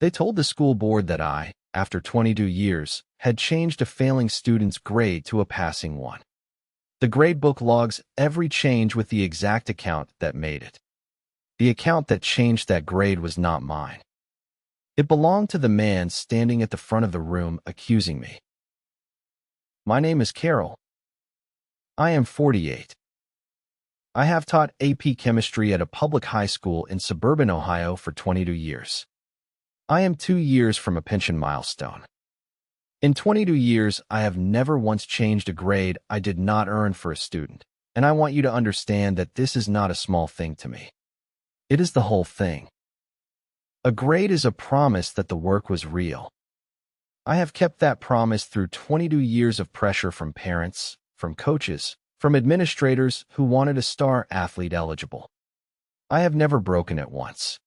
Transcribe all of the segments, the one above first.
They told the school board that I, after 22 years, had changed a failing student's grade to a passing one. The gradebook logs every change with the exact account that made it. The account that changed that grade was not mine. It belonged to the man standing at the front of the room accusing me. My name is Carol. I am 48. I have taught AP chemistry at a public high school in suburban Ohio for 22 years. I am 2 years from a pension milestone. In 22 years, I have never once changed a grade I did not earn for a student, and I want you to understand that this is not a small thing to me. It is the whole thing. A grade is a promise that the work was real. I have kept that promise through 22 years of pressure from parents, from coaches, from administrators who wanted a star athlete eligible. I have never broken it once.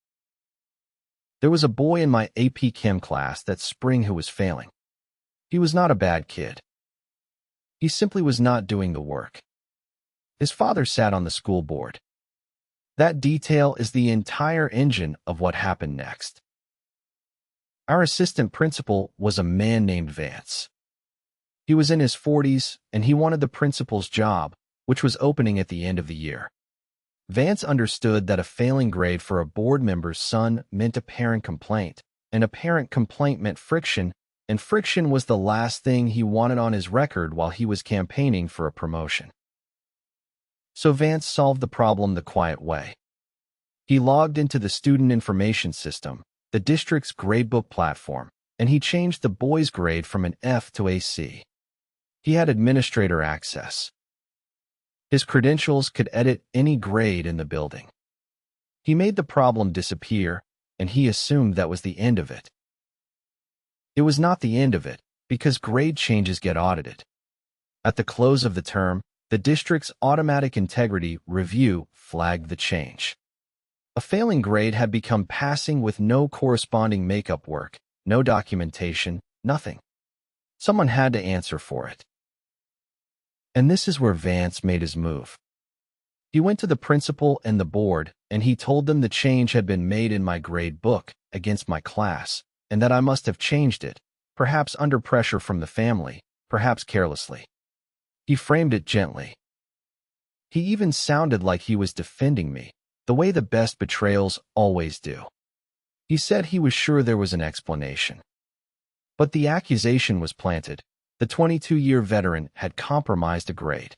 There was a boy in my AP Chem class that spring who was failing. He was not a bad kid. He simply was not doing the work. His father sat on the school board. That detail is the entire engine of what happened next. Our assistant principal was a man named Vance. He was in his 40s, and he wanted the principal's job, which was opening at the end of the year. Vance understood that a failing grade for a board member's son meant a parent complaint, and a parent complaint meant friction, and friction was the last thing he wanted on his record while he was campaigning for a promotion. So Vance solved the problem the quiet way. He logged into the student information system, the district's gradebook platform, and he changed the boy's grade from an F to a C. He had administrator access. His credentials could edit any grade in the building. He made the problem disappear, and he assumed that was the end of it. It was not the end of it, because grade changes get audited. At the close of the term, the district's automatic integrity review flagged the change. A failing grade had become passing with no corresponding makeup work, no documentation, nothing. Someone had to answer for it. And this is where Vance made his move. He went to the principal and the board, and he told them the change had been made in my grade book against my class, and that I must have changed it, perhaps under pressure from the family, perhaps carelessly. He framed it gently. He even sounded like he was defending me, the way the best betrayals always do. He said he was sure there was an explanation. But the accusation was planted. The 22-year veteran had compromised a grade.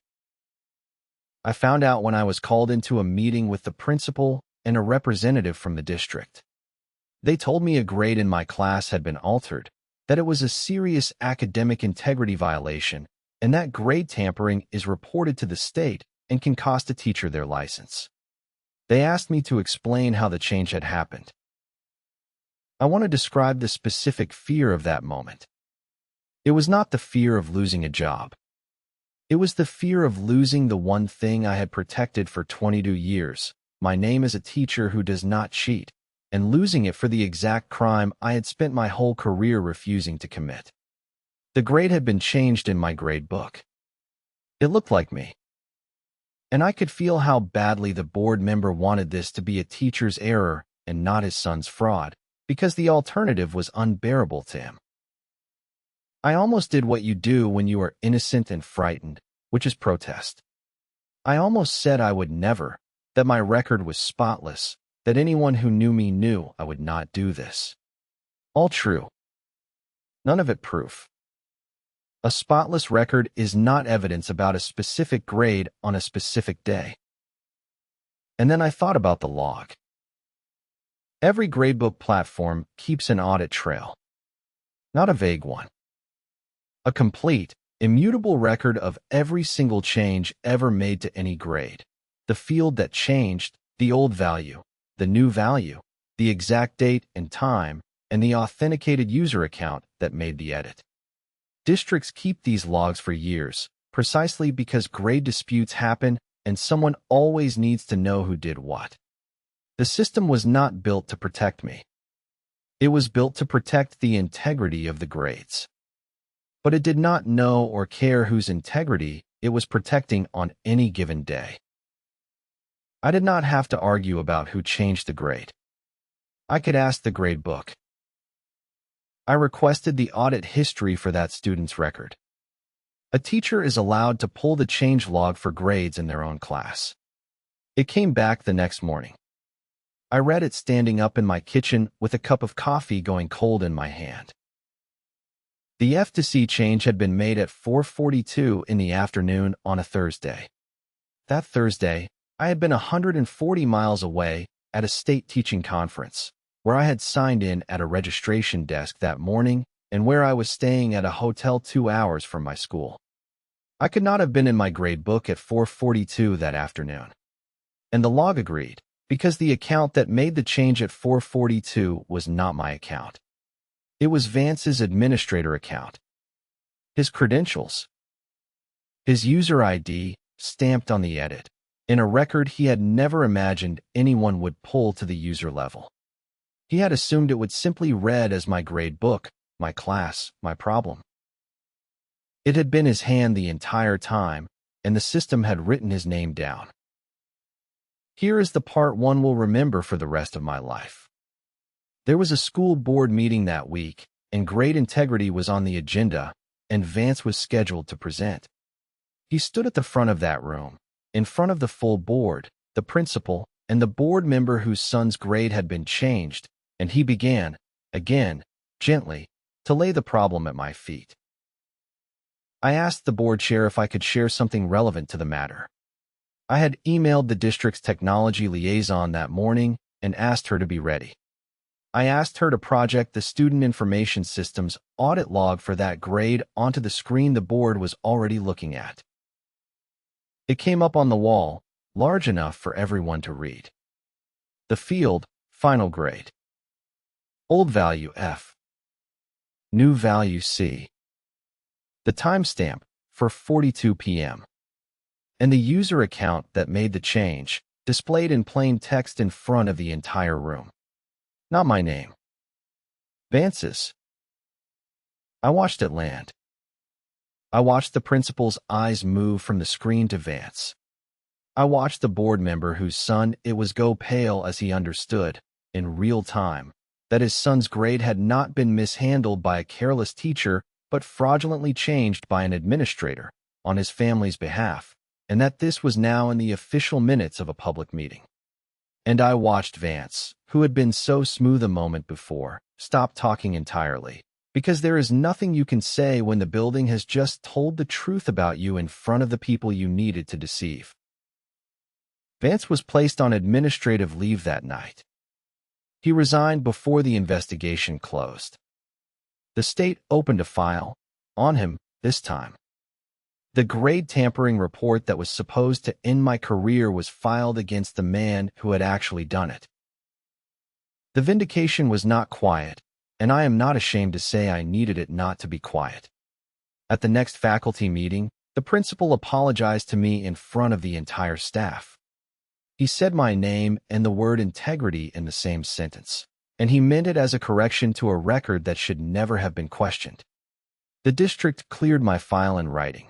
I found out when I was called into a meeting with the principal and a representative from the district. They told me a grade in my class had been altered, that it was a serious academic integrity violation, and that grade tampering is reported to the state and can cost a teacher their license. They asked me to explain how the change had happened. I want to describe the specific fear of that moment. It was not the fear of losing a job. It was the fear of losing the one thing I had protected for 22 years, my name as a teacher who does not cheat, and losing it for the exact crime I had spent my whole career refusing to commit. The grade had been changed in my grade book. It looked like me. And I could feel how badly the board member wanted this to be a teacher's error and not his son's fraud, because the alternative was unbearable to him. I almost did what you do when you are innocent and frightened, which is protest. I almost said I would never, that my record was spotless, that anyone who knew me knew I would not do this. All true. None of it proof. A spotless record is not evidence about a specific grade on a specific day. And then I thought about the log. Every gradebook platform keeps an audit trail. Not a vague one. A complete, immutable record of every single change ever made to any grade. The field that changed, the old value, the new value, the exact date and time, and the authenticated user account that made the edit. Districts keep these logs for years, precisely because grade disputes happen and someone always needs to know who did what. The system was not built to protect me. It was built to protect the integrity of the grades. But it did not know or care whose integrity it was protecting on any given day. I did not have to argue about who changed the grade. I could ask the grade book. I requested the audit history for that student's record. A teacher is allowed to pull the change log for grades in their own class. It came back the next morning. I read it standing up in my kitchen with a cup of coffee going cold in my hand. The F to C change had been made at 4:42 in the afternoon on a Thursday. That Thursday, I had been 140 miles away at a state teaching conference, where I had signed in at a registration desk that morning and where I was staying at a hotel 2 hours from my school. I could not have been in my grade book at 4:42 that afternoon. And the log agreed, because the account that made the change at 4:42 was not my account. It was Vance's administrator account. His credentials, his user ID, stamped on the edit, in a record he had never imagined anyone would pull to the user level. He had assumed it would simply read as my grade book, my class, my problem. It had been his hand the entire time, and the system had written his name down. Here is the part one will remember for the rest of my life. There was a school board meeting that week, and grade integrity was on the agenda, and Vance was scheduled to present. He stood at the front of that room, in front of the full board, the principal, and the board member whose son's grade had been changed, and he began, again, gently, to lay the problem at my feet. I asked the board chair if I could share something relevant to the matter. I had emailed the district's technology liaison that morning and asked her to be ready. I asked her to project the student information system's audit log for that grade onto the screen the board was already looking at. It came up on the wall, large enough for everyone to read. The field, final grade. Old value F. New value C. The timestamp, for 42 p.m. And the user account that made the change, displayed in plain text in front of the entire room. Not my name. Vance's. I watched it land. I watched the principal's eyes move from the screen to Vance. I watched the board member whose son it was go pale as he understood, in real time, that his son's grade had not been mishandled by a careless teacher but fraudulently changed by an administrator on his family's behalf, and that this was now in the official minutes of a public meeting. And I watched Vance, who had been so smooth a moment before, stop talking entirely, because there is nothing you can say when the building has just told the truth about you in front of the people you needed to deceive. Vance was placed on administrative leave that night. He resigned before the investigation closed. The state opened a file, on him, this time. The grade tampering report that was supposed to end my career was filed against the man who had actually done it. The vindication was not quiet, and I am not ashamed to say I needed it not to be quiet. At the next faculty meeting, the principal apologized to me in front of the entire staff. He said my name and the word integrity in the same sentence, and he meant it as a correction to a record that should never have been questioned. The district cleared my file in writing.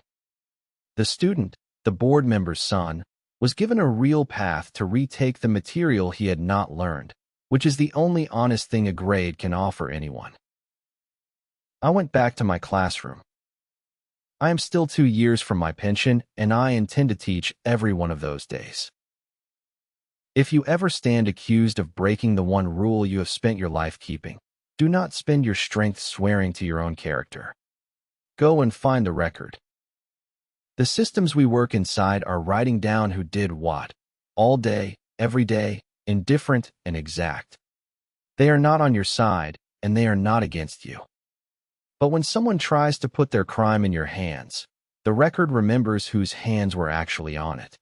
The student, the board member's son, was given a real path to retake the material he had not learned, which is the only honest thing a grade can offer anyone. I went back to my classroom. I am still 2 years from my pension, and I intend to teach every one of those days. If you ever stand accused of breaking the one rule you have spent your life keeping, do not spend your strength swearing to your own character. Go and find the record. The systems we work inside are writing down who did what, all day, every day, indifferent and exact. They are not on your side, and they are not against you. But when someone tries to put their crime in your hands, the record remembers whose hands were actually on it.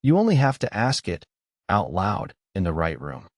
You only have to ask it, out loud, in the right room.